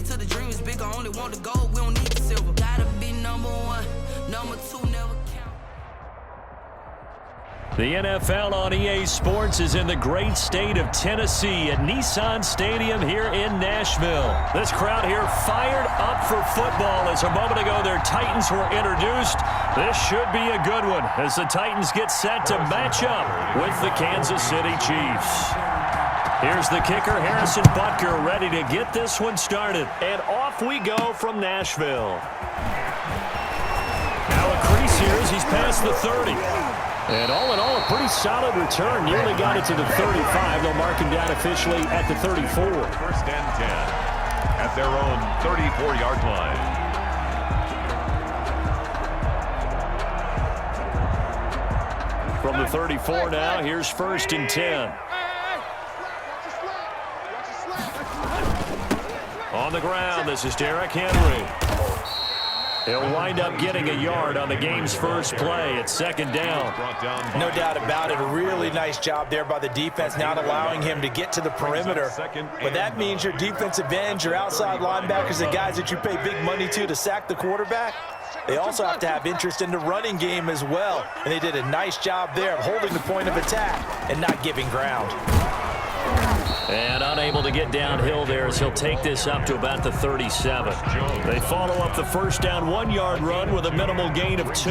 to the dream is big. I only want the gold, we don't need the silver. Gotta be number one, number two never count. The NFL on EA Sports is in the great state of Tennessee at Nissan Stadium here in Nashville. This crowd here fired up for football as a moment ago their Titans were introduced. This should be a good one as the Titans get set to match up with the Kansas City Chiefs. Here's the kicker, Harrison Butker, ready to get this one started. And off we go from Nashville. Now a crease here as he's past the 30. And all in all, a pretty solid return. Nearly got it to the 35. They'll mark him down officially at the 34. First and 10 at their own 34-yard line. From the 34 now, here's first and 10. On the ground, this is Derrick Henry. He'll wind up getting a yard on the game's first play. It's second down. No doubt about it. A really nice job there by the defense, not allowing him to get to the perimeter. But that means your defensive ends, your outside linebackers, the guys that you pay big money to sack the quarterback, they also have to have interest in the running game as well. And they did a nice job there of holding the point of attack and not giving ground. And unable to get downhill there as he'll take this up to about the 37. They follow up the first down 1-yard run with a minimal gain of 2.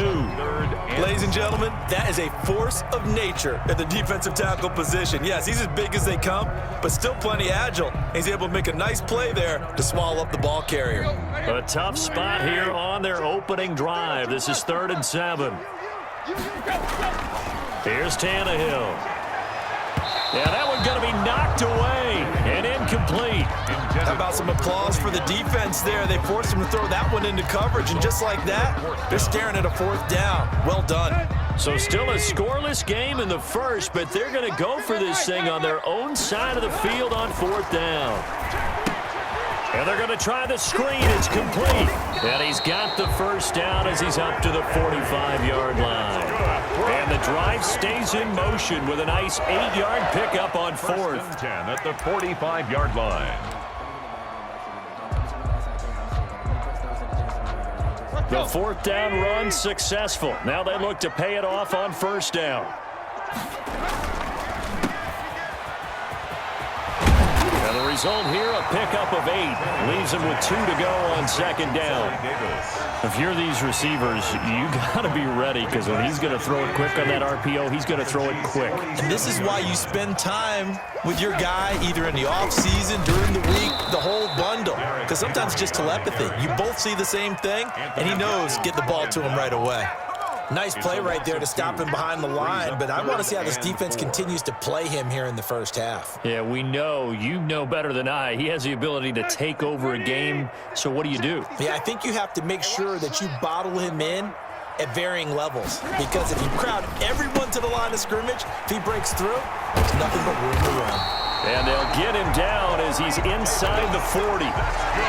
Ladies and gentlemen, that is a force of nature at the defensive tackle position. Yes, he's as big as they come, but still plenty agile. He's able to make a nice play there to swallow up the ball carrier. A tough spot here on their opening drive. This is 3rd and 7. Here's Tannehill. Yeah, that one's going to be knocked away and incomplete. How about some applause for the defense there? They forced him to throw that one into coverage, and just like that, they're staring at a 4th down. Well done. So still a scoreless game in the first, but they're going to go for this thing on their own side of the field on 4th down. And they're going to try the screen. It's complete. And he's got the first down as he's up to the 45-yard line. And the drive stays in motion with a nice 8-yard pickup on 4th. 10 at the 45-yard line. The 4th down run successful. Now they look to pay it off on 1st down. And the result here, a pickup of 8. Leaves him with 2 to go on 2nd down. If you're these receivers, you got to be ready because when he's going to throw it quick on that RPO, he's going to throw it quick. And this is why you spend time with your guy either in the offseason, during the week, the whole bundle. Because sometimes it's just telepathy. You both see the same thing, and he knows get the ball to him right away. Nice play right there to stop him behind the line, but I want to see how this defense continues to play him here in the first half. Yeah, we know. You know better than I. He has the ability to take over a game, so what do you do? Yeah, I think you have to make sure that you bottle him in at varying levels, because if you crowd everyone to the line of scrimmage, if he breaks through, there's nothing but room to run. And they'll get him down as he's inside the 40.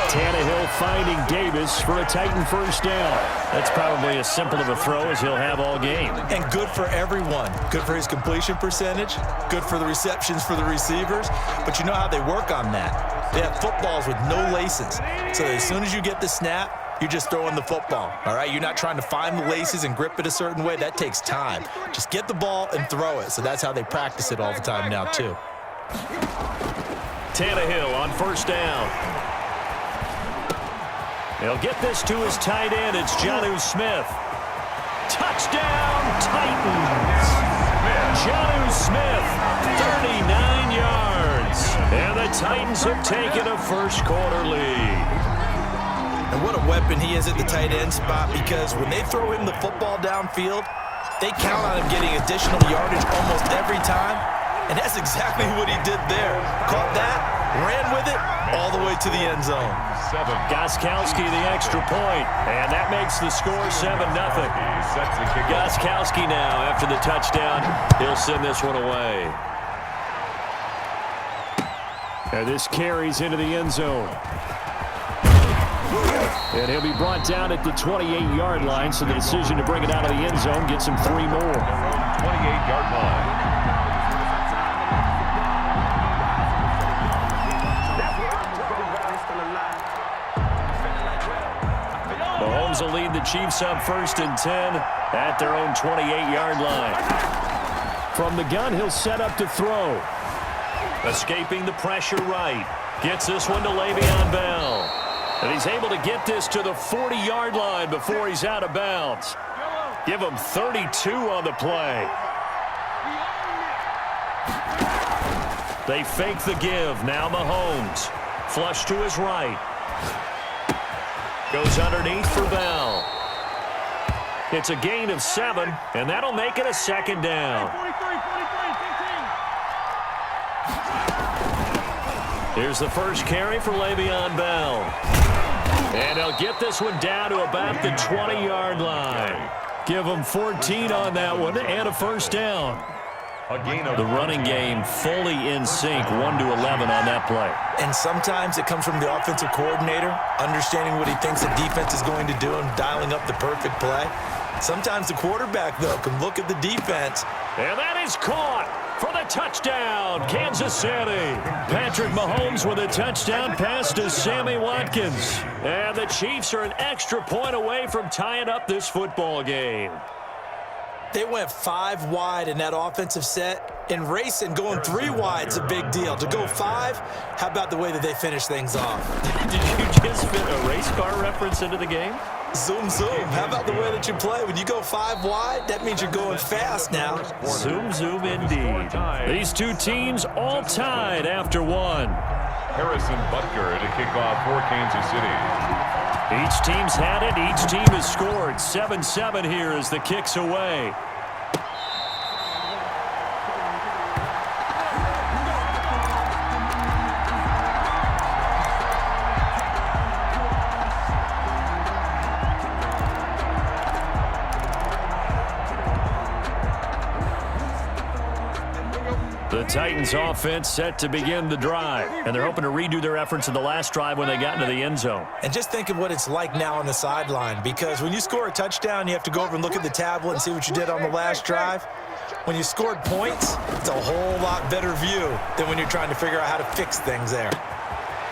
Tannehill finding Davis for a Titan first down. That's probably as simple of a throw as he'll have all game. And good for everyone. Good for his completion percentage. Good for the receptions for the receivers. But you know how they work on that. They have footballs with no laces. So as soon as you get the snap, you're just throwing the football, all right? You're not trying to find the laces and grip it a certain way. That takes time. Just get the ball and throw it. So that's how they practice it all the time now, too. Tannehill on first down. He'll get this to his tight end. It's Jonnu Smith. Touchdown, Titans. Jonnu Smith, 39 yards. And the Titans have taken a first-quarter lead. And what a weapon he is at the tight end spot, because when they throw him the football downfield, they count on him getting additional yardage almost every time. And that's exactly what he did there. Caught that, ran with it, all the way to the end zone. Gostkowski the extra point, and that makes the score 7-0. Gostkowski now, after the touchdown, he'll send this one away. And this carries into the end zone. And he'll be brought down at the 28-yard line, so the decision to bring it out of the end zone gets him 3 more. 28-yard line. Mahomes will lead the Chiefs up 1st and 10 at their own 28-yard line. From the gun, he'll set up to throw. Escaping the pressure right. Gets this one to Le'Veon Bell. And he's able to get this to the 40-yard line before he's out of bounds. Give him 32 on the play. They fake the give. Now Mahomes. Flush to his right. Goes underneath for Bell. It's a gain of 7, and that'll make it a 2nd down. Here's the first carry for Le'Veon Bell. And he'll get this one down to about the 20-yard line. Give him 14 on that one and a 1st down. The running game fully in sync, 1 to 11 on that play. And sometimes it comes from the offensive coordinator, understanding what he thinks the defense is going to do and dialing up the perfect play. Sometimes the quarterback, though, can look at the defense. And that is caught for the touchdown, Kansas City. Patrick Mahomes with a touchdown pass to Sammy Watkins. And the Chiefs are an extra point away from tying up this football game. They went 5 wide in that offensive set. In racing, going 3 wide is a big deal. To go 5, how about the way that they finish things off? Did you just fit a race car reference into the game? Zoom, zoom. How about the way that you play? When you go 5 wide, that means you're going fast now. Zoom, zoom indeed. These two teams all tied after 1. Harrison Butker to kick off for Kansas City. Each team's had it. Each team has scored. 7-7 here as the kick's away. The Titans offense set to begin the drive, and they're hoping to redo their efforts in the last drive when they got into the end zone. And just think of what it's like now on the sideline, because when you score a touchdown, you have to go over and look at the tablet and see what you did on the last drive. When you scored points, it's a whole lot better view than when you're trying to figure out how to fix things there.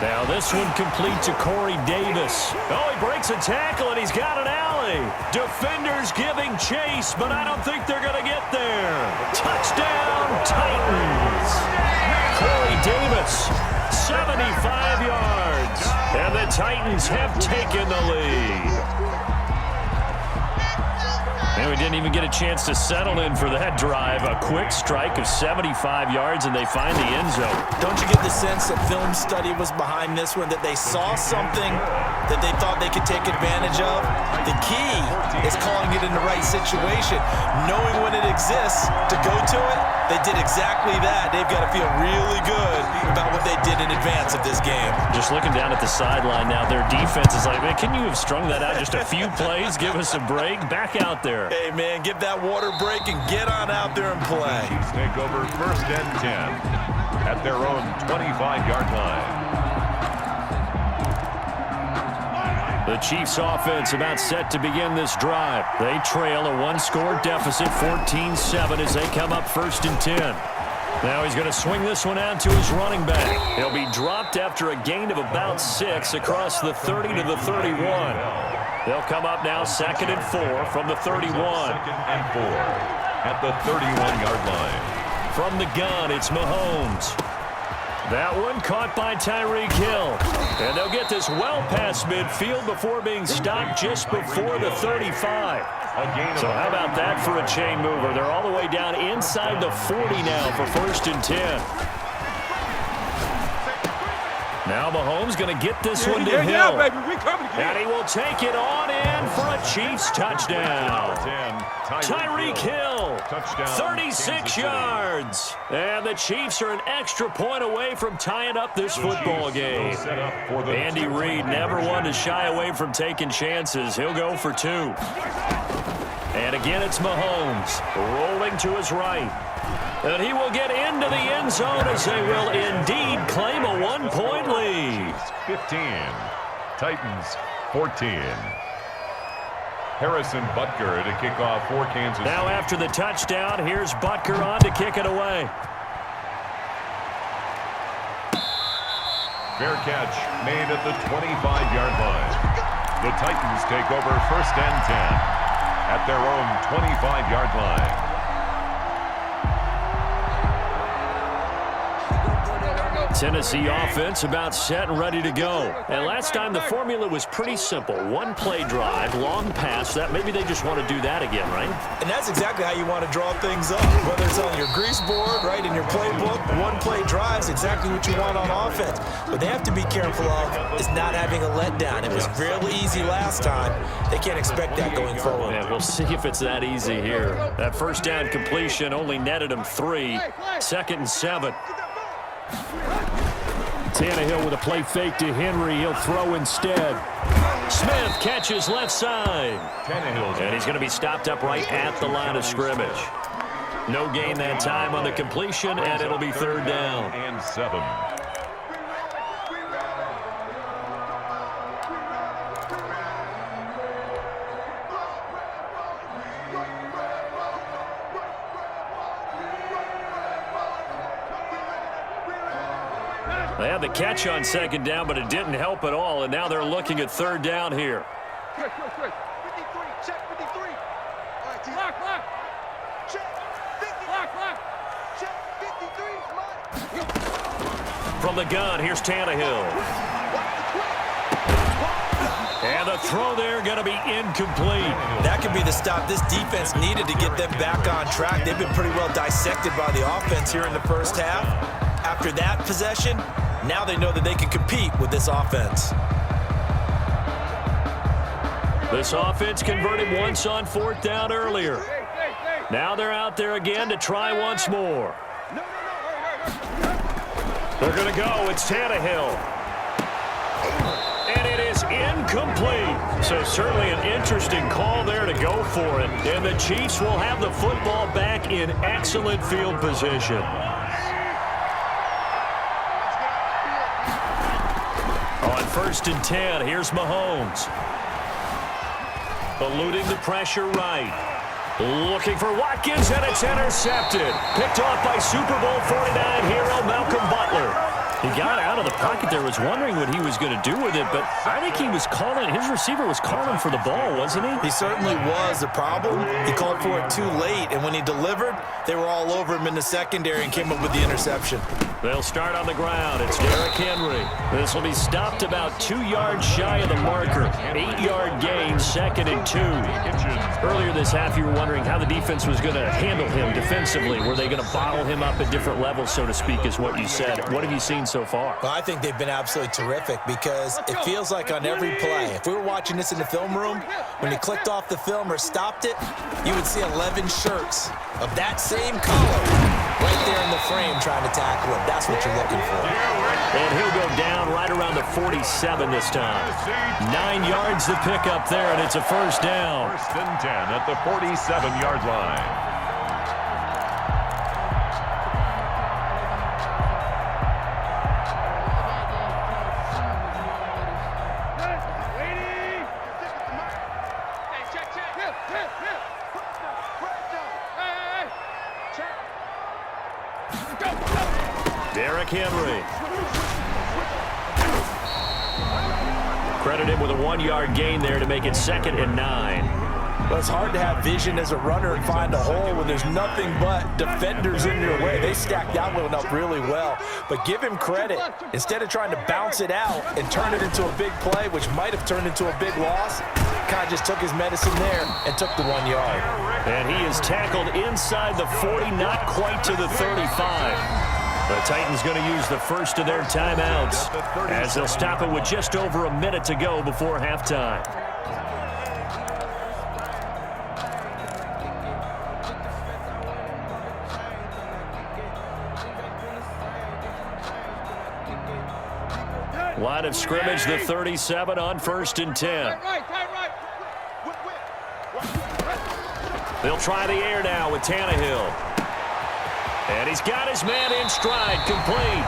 Now this one complete to Corey Davis. Oh, he breaks a tackle, and he's got an alley. Defenders giving chase, but I don't think they're going to get there. Touchdown, Titans. Corey Davis, 75 yards. And the Titans have taken the lead. And we didn't even get a chance to settle in for that drive. A quick strike of 75 yards, and they find the end zone. Don't you get the sense that film study was behind this one, that they saw something that they thought they could take advantage of? The key is calling it in the right situation, knowing when it exists to go to it. They did exactly that. They've got to feel really good about what they did in advance of this game. Just looking down at the sideline now, their defense is like, man, can you have strung that out just a few plays? Give us a break. Back out there. Hey, man, give that water break and get on out there and play. Chiefs take over 1st and 10 at their own 25-yard line. The Chiefs offense about set to begin this drive. They trail a 1-score deficit, 14-7 as they come up 1st and 10. Now he's going to swing this one out to his running back. He'll be dropped after a gain of about 6 across the 30 to the 31. They'll come up now 2nd and 4 from the 31. 2nd and 4 at the 31-yard line. From the gun, it's Mahomes. That one caught by Tyreek Hill. And they'll get this well past midfield before being stopped just before the 35. So how about that for a chain mover? They're all the way down inside the 40 now for 1st and 10. Now Mahomes going to get this one to Hill. And he will take it on in for a Chiefs touchdown. Tyreek Hill, 36 yards. And the Chiefs are an extra point away from tying up this football game. Andy Reid never one to shy away from taking chances. He'll go for 2. And again, it's Mahomes rolling to his right. And he will get into the end zone as they will indeed claim a 1-point lead. 15, Titans 14. Harrison Butker to kick off for Kansas City. Now after the touchdown, here's Butker on to kick it away. Fair catch made at the 25-yard line. The Titans take over 1st and 10 at their own 25-yard line. Tennessee offense about set and ready to go. And last time the formula was pretty simple. One play drive, long pass. That maybe they just want to do that again, right? And that's exactly how you want to draw things up. Whether it's on your grease board, right, in your playbook, one play drive is exactly what you want on offense. What they have to be careful of is not having a letdown. It was real easy last time. They can't expect that going forward. Yeah, we'll see if it's that easy here. That first down completion only netted him 3. 2nd and 7. Tannehill with a play fake to Henry. He'll throw instead. Smith catches left side. Tannehill. And he's going to be stopped up right at the line of scrimmage. No gain that time on the completion, and it'll be 3rd down. And 7. They had the catch on 2nd down, but it didn't help at all, and now they're looking at 3rd down here. Quick. 53, check 53. All right, T. Lock. Check 50. Lock. Check 53. From the gun, here's Tannehill. And the throw there going to be incomplete. That could be the stop this defense needed to get them back on track. They've been pretty well dissected by the offense here in the first half. After that possession, now they know that they can compete with this offense. This offense converted once on 4th down earlier. Now they're out there again to try once more. They're going to go. It's Tannehill. And it is incomplete. So certainly an interesting call there to go for it. And the Chiefs will have the football back in excellent field position. On 1st and 10, here's Mahomes. Eluding the pressure right. Looking for Watkins, and it's intercepted. Picked off by Super Bowl 49 hero Malcolm Butler. He got out of the pocket there, was wondering what he was going to do with it, but I think he was calling, his receiver was calling for the ball, wasn't he? He certainly was. The problem, he called for it too late, and when he delivered, they were all over him in the secondary and came up with the interception. They'll start on the ground. It's Derrick Henry. This will be stopped about 2 yards shy of the marker. 8-yard gain, 2nd and 2. Earlier this half, you were wondering how the defense was going to handle him defensively. Were they going to bottle him up at different levels, so to speak, is what you said. What have you seen so far? Well, I think they've been absolutely terrific because it feels like on every play, if we were watching this in the film room, when he clicked off the film or stopped it, you would see 11 shirts of that same color right there in the frame trying to tackle him. That's what you're looking for. And he'll go down right around the 47 this time. 9 yards to pick up there, and it's a 1st down. 1st and 10 at the 47-yard line. Derrick Henry. Credit him with a 1-yard gain there to make it 2nd and 9. Well, it's hard to have vision as a runner and find a hole when there's nothing but defenders in your way. They stacked that one up really well. But give him credit. Instead of trying to bounce it out and turn it into a big play, which might have turned into a big loss, kind of just took his medicine there and took the 1 yard. And he is tackled inside the 40, not quite to the 35. The Titans going to use the first of their timeouts as they'll stop it with just over a minute to go before halftime. Line of scrimmage, the 37 on 1st and 10. They'll try the air now with Tannehill. And he's got his man in stride, complete.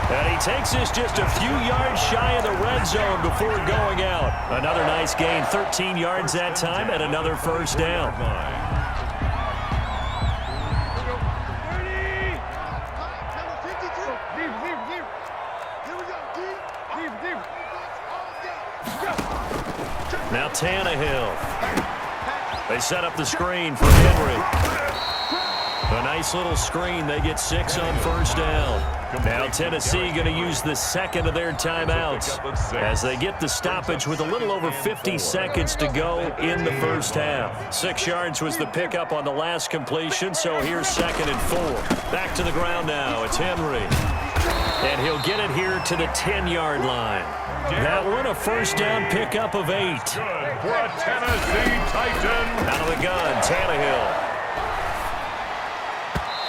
And he takes this just a few yards shy of the red zone before going out. Another nice gain, 13 yards that time, and another 1st down. Now Tannehill. They set up the screen for Henry. A nice little screen. They get 6 on first down. Now Tennessee going to use the second of their timeouts as they get the stoppage with a little over 50 seconds to go in the first half. 6 yards was the pickup on the last completion, so here's 2nd and 4. Back to the ground now. It's Henry. And he'll get it here to the 10-yard line. That one a first down pickup of 8. Good for a Tennessee Titan. Out of the gun, Tannehill.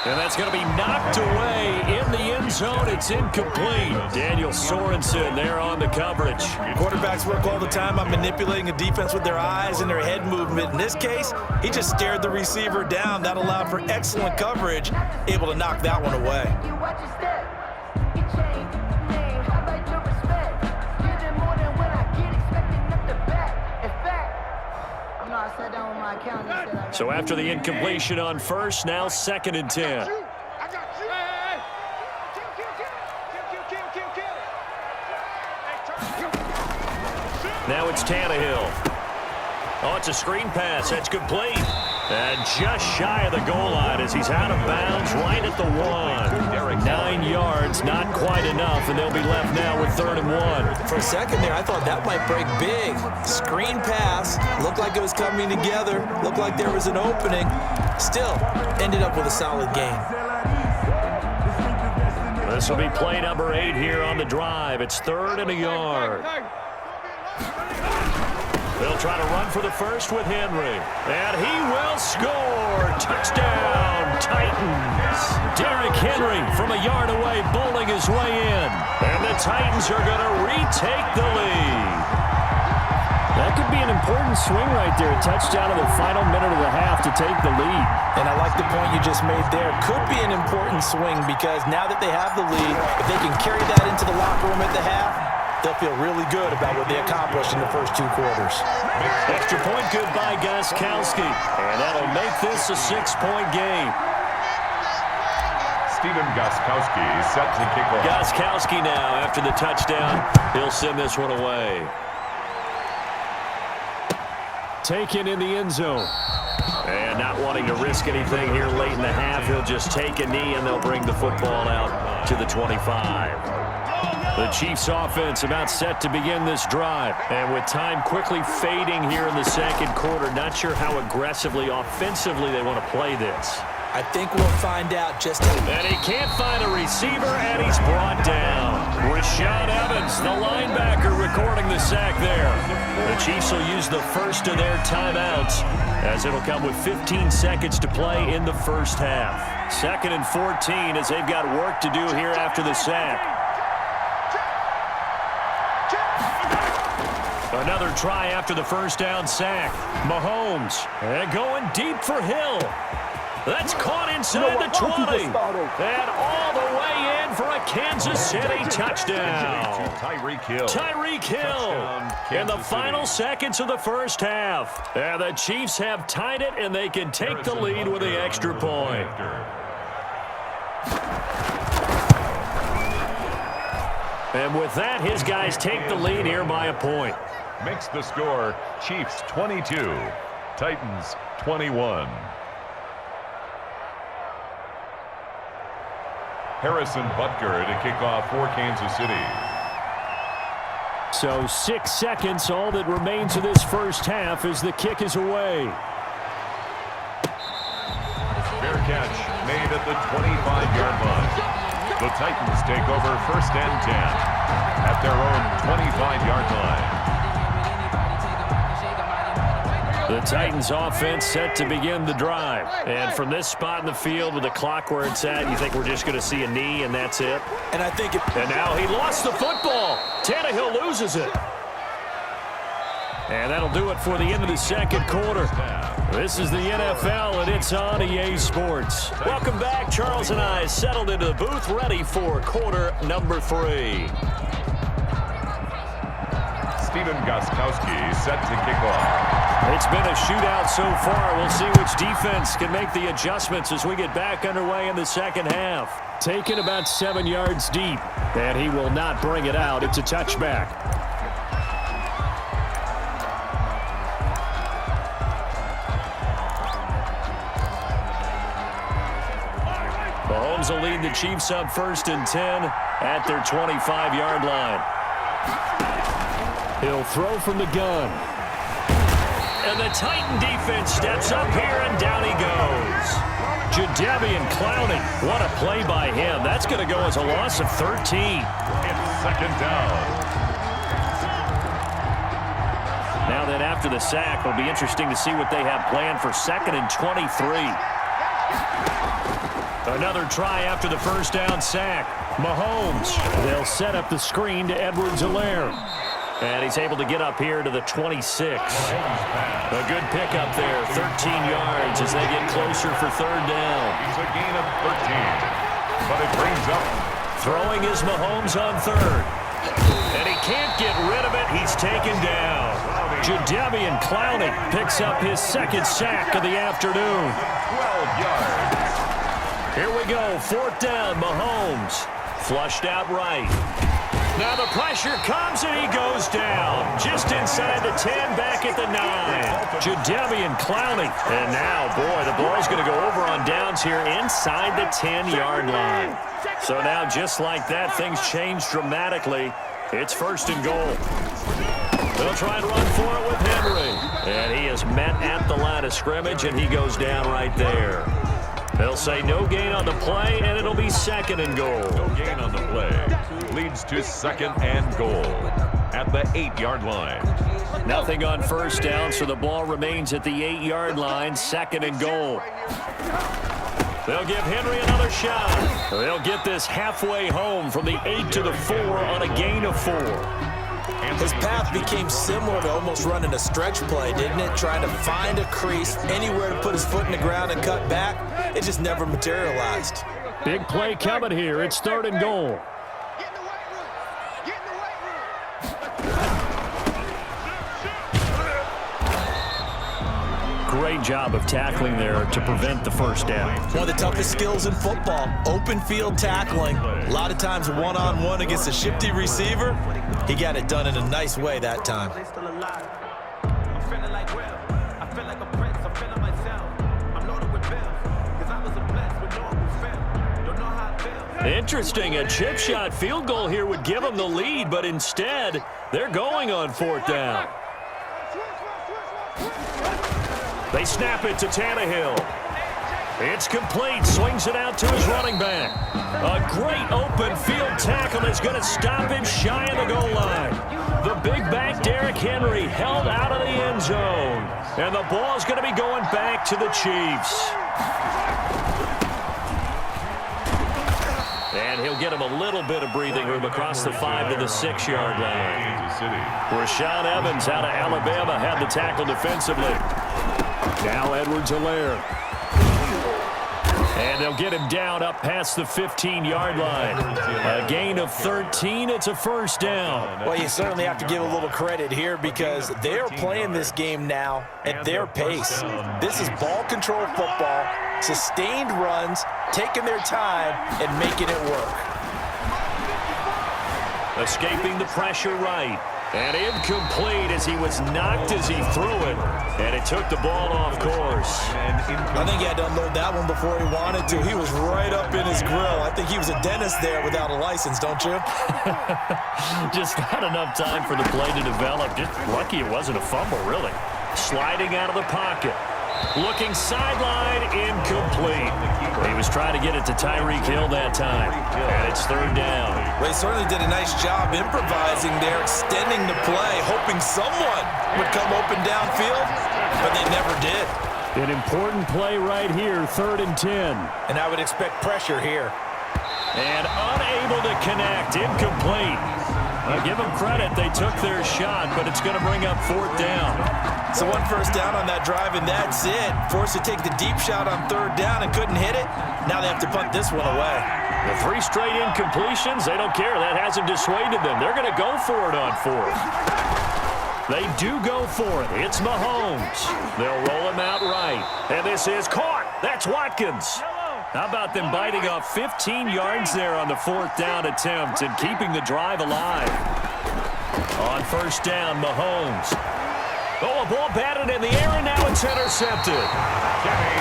And that's going to be knocked away in the end zone. It's incomplete. Daniel Sorensen there on the coverage. Quarterbacks work all the time on manipulating a defense with their eyes and their head movement. In this case, he just stared the receiver down. That allowed for excellent coverage, able to knock that one away. So after the incompletion on first, now 2nd and 10. Now it's Tannehill. Oh, it's a screen pass. That's complete. And just shy of the goal line as he's out of bounds right at the 1. 9 yards, not quite enough, and they'll be left now with 3rd and 1. For a second there, I thought that might break big. Screen pass, looked like it was coming together, looked like there was an opening. Still, ended up with a solid game. This will be play number 8 here on the drive. It's 3rd and a yard. They'll try to run for the first with Henry. And he will score. Touchdown, Titans. Derrick Henry from a yard away bowling his way in. And the Titans are going to retake the lead. That could be an important swing right there. A touchdown in the final minute of the half to take the lead. And I like the point you just made there. Could be an important swing because now that they have the lead, if they can carry that into the locker room at the half, they'll feel really good about what they accomplished in the first 2 quarters. Extra point good by Gostkowski. And that'll make this a 6-point game. Stephen Gostkowski set to kick off. Gostkowski now after the touchdown. He'll send this one away. Taken in the end zone. And not wanting to risk anything here late in the half, he'll just take a knee and they'll bring the football out to the 25. The Chiefs offense about set to begin this drive. And with time quickly fading here in the 2nd quarter, not sure how aggressively, offensively they want to play this. I think we'll find out just how. And he can't find a receiver, and he's brought down. Rashaan Evans, the linebacker, recording the sack there. The Chiefs will use the first of their timeouts as it'll come with 15 seconds to play in the first half. 2nd and 14 as they've got work to do here after the sack. Another try after the first down sack. Mahomes and going deep for Hill. That's caught inside the 20. And all the way in for a Kansas City touchdown. Tyreek Hill. Tyreek Hill in the final seconds of the first half. And the Chiefs have tied it, and they can take the lead with the extra point. And with that, his guys take the lead here by a point. Makes the score Chiefs 22, Titans 21. Harrison Butker to kick off for Kansas City. So 6 seconds, all that remains of this first half as the kick is away. Fair catch made at the 25-yard line. The Titans take over 1st and 10 at their own 25-yard line. The Titans offense set to begin the drive. And from this spot in the field with the clock where it's at, you think we're just going to see a knee and that's it? And I think And now he lost the football. Tannehill loses it. And that'll do it for the end of the 2nd quarter. This is the NFL, and it's on EA Sports. Welcome back. Charles and I settled into the booth, ready for quarter number 3. Stephen Gostkowski set to kick off. It's been a shootout so far. We'll see which defense can make the adjustments as we get back underway in the 2nd half. Taken about 7 yards deep, and he will not bring it out. It's a touchback. Mahomes will lead the Chiefs up 1st and 10 at their 25-yard line. He'll throw from the gun. And the Titan defense steps up here, and down he goes. Jadeveon Clowney, what a play by him. That's going to go as a loss of 13. It's 2nd down. Now then, after the sack, it'll be interesting to see what they have planned for 2nd and 23. Another try after the first down sack. Mahomes. They'll set up the screen to Edwards-Helaire. And he's able to get up here to the 26. A good pickup there, 13 yards as they get closer for 3rd down. It's a gain of 13, but it brings up. Throwing is Mahomes on 3rd. And he can't get rid of it. He's taken down. Jadeveon Clowney picks up his 2nd sack of the afternoon. 12 yards. Here we go, 4th down, Mahomes. Flushed out right. Now the pressure comes and he goes down. Just inside the 10, back at the 9. Jadeveon Clowney. And now, boy, the ball's going to go over on downs here inside the 10-yard line. So now, just like that, things change dramatically. It's 1st and goal. They'll try and run for it with Henry. And he is met at the line of scrimmage, and he goes down right there. They'll say no gain on the play, and it'll be 2nd and goal. No gain on the play. Leads to 2nd and goal at the 8-yard line. Nothing on 1st down, so the ball remains at the 8-yard line, 2nd and goal. They'll give Henry another shot. They'll get this halfway home from the 8 to the 4 on a gain of 4. His path became similar to almost running a stretch play, didn't it? Trying to find a crease, anywhere to put his foot in the ground and cut back. It just never materialized. Big play coming here. It's 3rd and goal. Get in the weight room. Get in the weight room. Great job of tackling there to prevent the 1st down. One of the toughest skills in football, open field tackling. A lot of times one-on-one against a shifty receiver. He got it done in a nice way that time. Interesting, a chip shot field goal here would give them the lead, but instead, they're going on 4th down. They snap it to Tannehill. It's complete. Swings it out to his running back. A great open field tackle is going to stop him shy of the goal line. The big back Derrick Henry held out of the end zone. And the ball's going to be going back to the Chiefs. And he'll get him a little bit of breathing room across the 5 to the 6-yard line. Rashaan Evans out of Alabama had the tackle defensively. Now Edwards-Helaire. And they'll get him down up past the 15-yard line. A gain of 13. It's a 1st down. Well, you certainly have to give a little credit here because they're playing this game now at their pace. This is ball control football, sustained runs, taking their time, and making it work. Escaping the pressure right. And incomplete as he was knocked as he threw it. And it took the ball off course. I think he had to unload that one before he wanted to. He was right up in his grill. I think he was a dentist there without a license, don't you? Just not enough time for the play to develop. Just lucky it wasn't a fumble, really. Sliding out of the pocket. Looking sideline, incomplete. He was trying to get it to Tyreek Hill that time. And it's 3rd down. Well, he certainly did a nice job improvising there, extending the play, hoping someone would come open downfield, but they never did. An important play right here, 3rd and 10. And I would expect pressure here. And unable to connect, incomplete. I'll give them credit, they took their shot, but it's going to bring up 4th down. So 1 first down on that drive, and that's it. Forced to take the deep shot on 3rd down and couldn't hit it. Now they have to punt this one away. The 3 straight incompletions, they don't care. That hasn't dissuaded them. They're going to go for it on 4th. They do go for it. It's Mahomes. They'll roll him out right. And this is caught. That's Watkins. How about them biting off 15 yards there on the 4th down attempt and keeping the drive alive? On 1st down, Mahomes. Oh, a ball batted in the air, and now it's intercepted.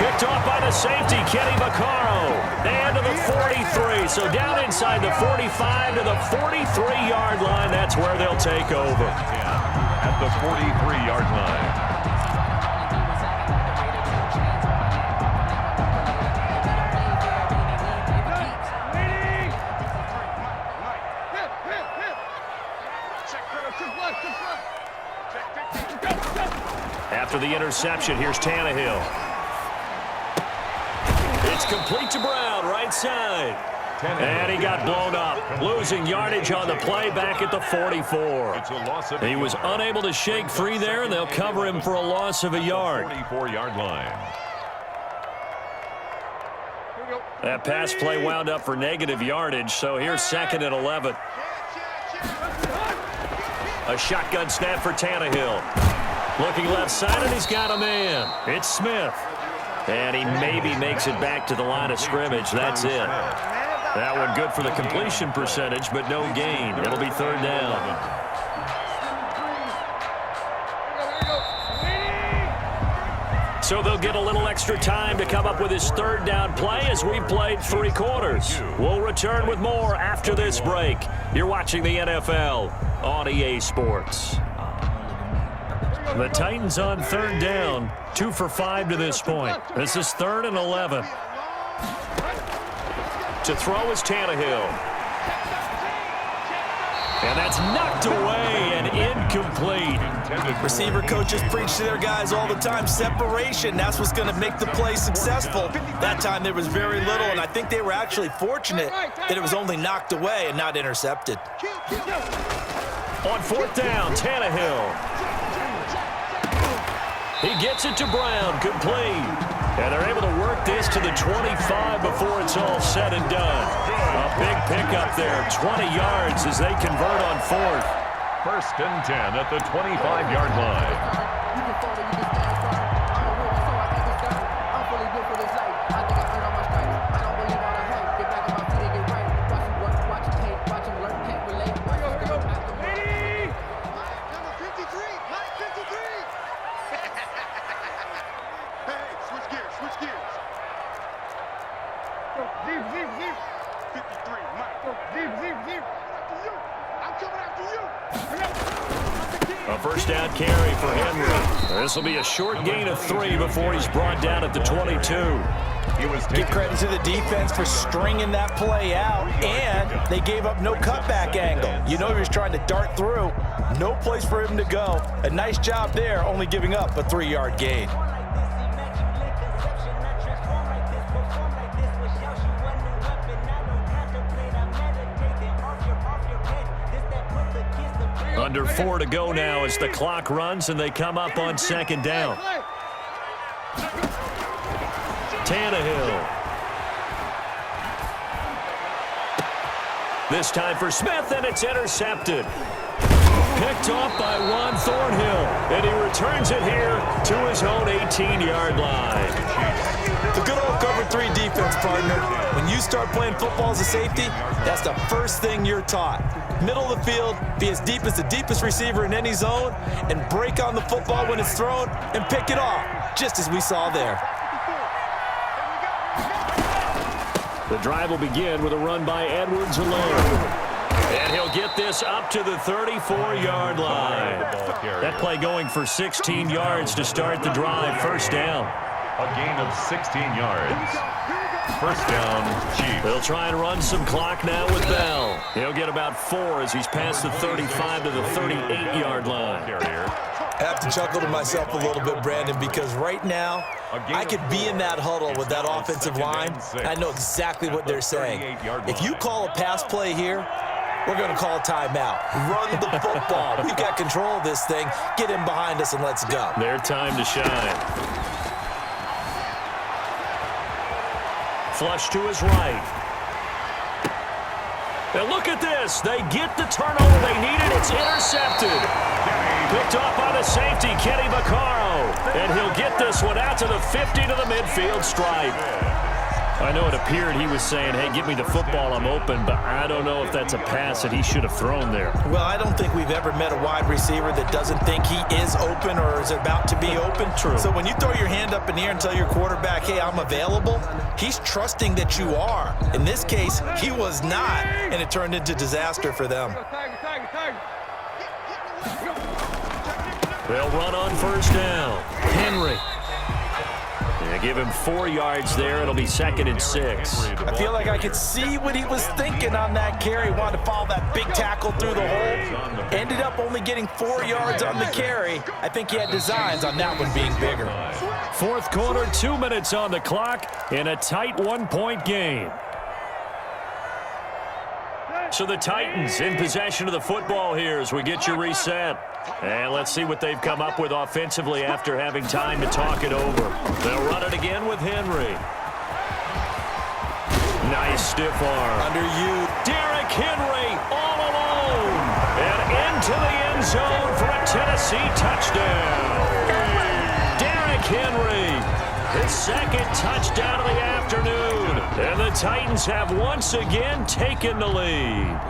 Picked off by the safety, Kenny Vaccaro. And to the 43. So down inside the 45 to the 43-yard line. That's where they'll take over. At the 43-yard line. After the interception, here's Tannehill. It's complete to Brown, right side. And he got blown up, losing yardage on the play back at the 44. He was unable to shake free there, and they'll cover him for a loss of a yard. 44-yard line. That pass play wound up for negative yardage, so here's 2nd and 11. A shotgun snap for Tannehill. Looking left side, and he's got a man. It's Smith. And he maybe makes it back to the line of scrimmage. That's it. That one good for the completion percentage, but no gain. It'll be 3rd down. So they'll get a little extra time to come up with his 3rd down play as we played 3 quarters. We'll return with more after this break. You're watching the NFL on EA Sports. The Titans on 3rd down, 2 for 5 to this point. This is 3rd and 11. To throw is Tannehill. And that's knocked away and incomplete. Receiver coaches preach to their guys all the time. Separation, that's what's going to make the play successful. That time there was very little, and I think they were actually fortunate that it was only knocked away and not intercepted. On 4th down, Tannehill. He gets it to Brown, complete. And they're able to work this to the 25 before it's all said and done. A big pickup there, 20 yards as they convert on 4th. 1st and 10 at the 25-yard line. A 1st down carry for Henry. This will be a short gain of 3 before he's brought down at the 22. Give credit to the defense for stringing that play out, and they gave up no cutback angle. You know he was trying to dart through. No place for him to go. A nice job there, only giving up a 3-yard gain. Under 4 to go now as the clock runs and they come up on 2nd down. Tannehill. This time for Smith, and it's intercepted. Picked off by Juan Thornhill, and he returns it here to his own 18-yard line. The good old cover 3 defense, partner. When you start playing football as a safety, that's the first thing you're taught. Middle of the field, be as deep as the deepest receiver in any zone, and break on the football when it's thrown and pick it off, just as we saw there. The drive will begin with a run by Edwards-Helaire. And he'll get this up to the 34-yard line. That play going for 16 yards to start the drive. 1st down. A gain of 16 yards. 1st down, Chiefs. They'll try and run some clock now with Bell. He'll get about 4 as he's past the 35 to the 38-yard line. I have to chuckle to myself a little bit, Brandon, because right now I could be in that huddle with that offensive line, and I know exactly what they're saying. If you call a pass play here, we're going to call a timeout. Run the football. We've got control of this thing. Get in behind us and let's go. Their time to shine. Flush to his right. And look at this. They get the turnover they needed. It's intercepted. Picked off by the safety, Kenny Vaccaro. And he'll get this one out to the 50 to the midfield stripe. I know it appeared he was saying, hey, give me the football, I'm open, but I don't know if that's a pass that he should have thrown there. Well, I don't think we've ever met a wide receiver that doesn't think he is open or is about to be open. True. So when you throw your hand up in the air and tell your quarterback, hey, I'm available, he's trusting that you are. In this case, he was not, and it turned into disaster for them. They'll run on first down. Henry. They give him 4 yards there. It'll be 2nd and 6. I feel like I could see what he was thinking on that carry. Wanted to follow that big tackle through the hole. Ended up only getting 4 yards on the carry. I think he had designs on that one being bigger. Fourth quarter, 2 minutes on the clock in a tight 1-point game. So the Titans in possession of the football here as we get you reset. And let's see what they've come up with offensively after having time to talk it over. They'll run it again with Henry. Nice stiff arm. Under you. Derrick Henry all alone. And into the end zone for a Tennessee touchdown. Derrick Henry, his 2nd touchdown of the afternoon. And the Titans have once again taken the lead.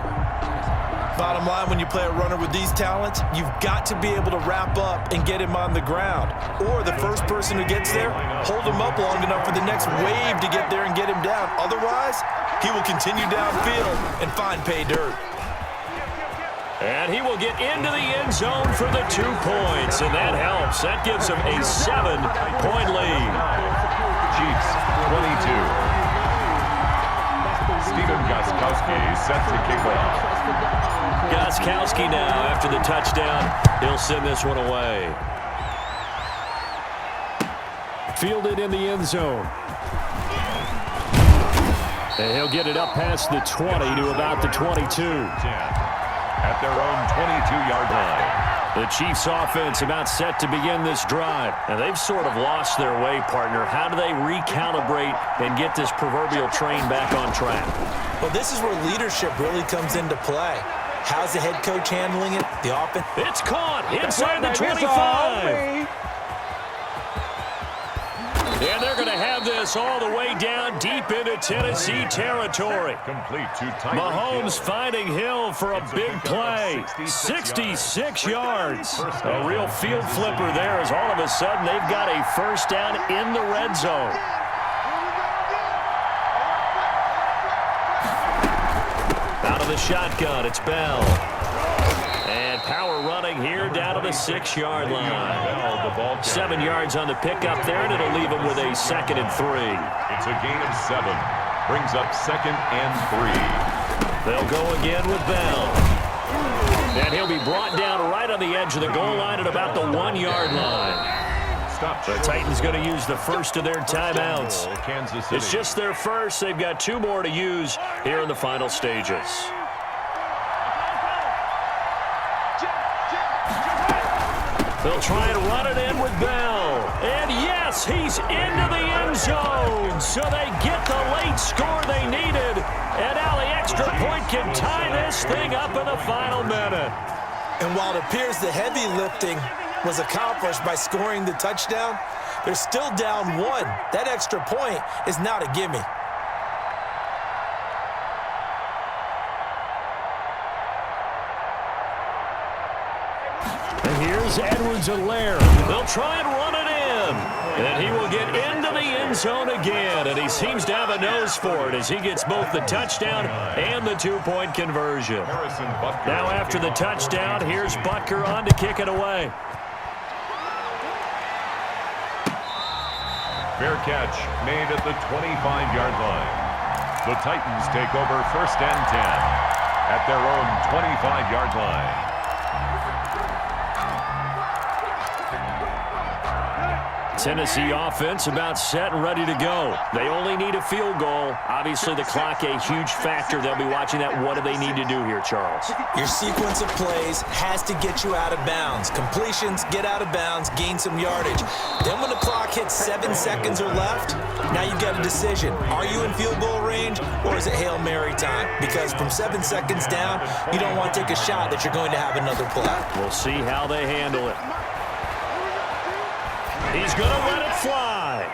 Bottom line, when you play a runner with these talents, you've got to be able to wrap up and get him on the ground. Or the first person who gets there, hold him up long enough for the next wave to get there and get him down. Otherwise, he will continue downfield and find pay dirt. And he will get into the end zone for the 2 points, and that helps. That gives him a 7-point lead. Chiefs, 22. Stephen Gostkowski set to kick off. Gostkowski now, after the touchdown, he'll send this one away. Fielded in the end zone. And he'll get it up past the 20 to about the 22. At their own 22-yard line. The Chiefs offense about set to begin this drive. And they've sort of lost their way, partner. How do they recalibrate and get this proverbial train back on track? Well, this is where leadership really comes into play. How's the head coach handling it? The offense. It's caught inside the 25. And they're going to have this all the way down deep into Tennessee territory. Complete to Tyreek Mahomes Hill. finding Hill for a big play. 66 yards. A real field flipper there as all of a sudden they've got a first down in the red zone. Out of the shotgun, it's Bell. And power running here down to the 6-yard line. 7 yards on the pickup there, and it'll leave him with a 2nd and 3. It's a gain of 7. Brings up 2nd and 3. They'll go again with Bell. And he'll be brought down right on the edge of the goal line at about the 1-yard line. The Titans going to use the first of their timeouts. It's just their first. They've got 2 more to use here in the final stages. They'll try and run it in with Bell. And yes, he's into the end zone. So they get the late score they needed. And now the extra point can tie this thing up in the final minute. And while it appears the heavy lifting was accomplished by scoring the touchdown, they're still down 1. That extra point is not a gimme. And here's Edwards-Helaire. They'll try and run it in. And he will get into the end zone again. And he seems to have a nose for it as he gets both the touchdown and the 2-point conversion. Now after the touchdown, here's Butker on to kick it away. Fair catch made at the 25-yard line. The Titans take over 1st and 10 at their own 25-yard line. Tennessee offense about set and ready to go. They only need a field goal. Obviously, the clock a huge factor. They'll be watching that. What do they need to do here, Charles? Your sequence of plays has to get you out of bounds. Completions, get out of bounds, gain some yardage. Then when the clock hits 7 seconds or left, now you've got a decision. Are you in field goal range or is it Hail Mary time? Because from 7 seconds down, you don't want to take a shot that you're going to have another play. We'll see how they handle it. He's going to let it fly.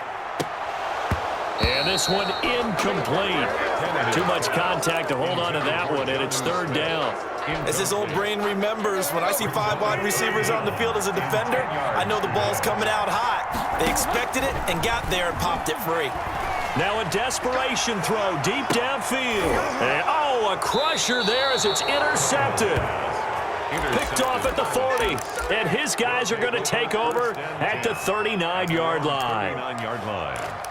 And this this one incomplete. Too much contact to hold on to that one, and it's third down. As his old brain remembers, when I see 5 wide receivers on the field as a defender, I know the ball's coming out hot. They expected it and got there and popped it free. Now a desperation throw deep downfield. And, oh, a crusher there as it's intercepted. Picked off at the 40. And his guys are going to take over at the 39-yard line. 39-yard line.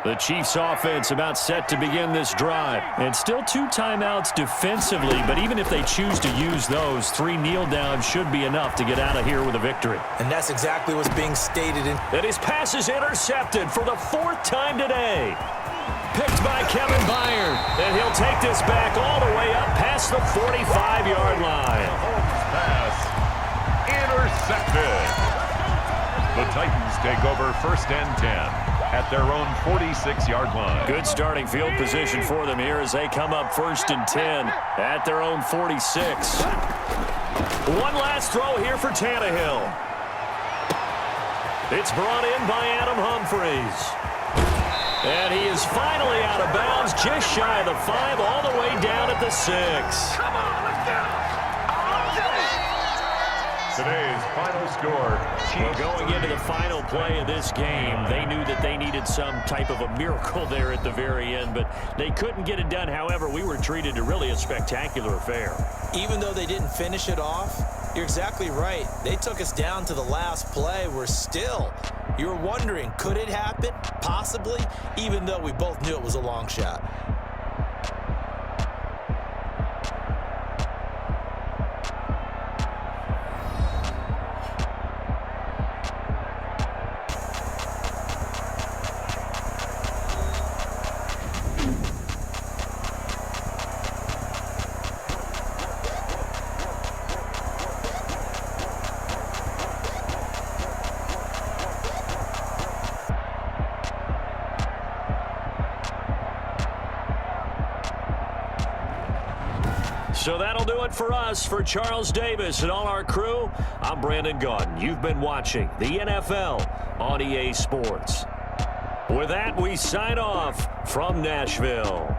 The Chiefs offense about set to begin this drive. And still 2 timeouts defensively, but even if they choose to use those, 3 kneel downs should be enough to get out of here with a victory. And that's exactly what's being stated. And his pass is intercepted for the 4th time today. Picked by Kevin Byard. And he'll take this back all the way up past the 45-yard line. Mahomes pass intercepted. The Titans take over 1st and 10. At their own 46-yard line. Good starting field position for them here as they come up 1st and 10 at their own 46. One last throw here for Tannehill. It's brought in by Adam Humphries. And he is finally out of bounds, just shy of the 5, all the way down at the 6. Come on, let's go. Today's final score. Going into the final play of this game, they knew that they needed some type of a miracle there at the very end, but they couldn't get it done. However, we were treated to really a spectacular affair. Even though they didn't finish it off, you're exactly right. They took us down to the last play. We're still, you were wondering, could it happen? Possibly, even though we both knew it was a long shot. So that'll do it for us. For Charles Davis and all our crew, I'm Brandon Gaudin. You've been watching the NFL on EA Sports. With that, we sign off from Nashville.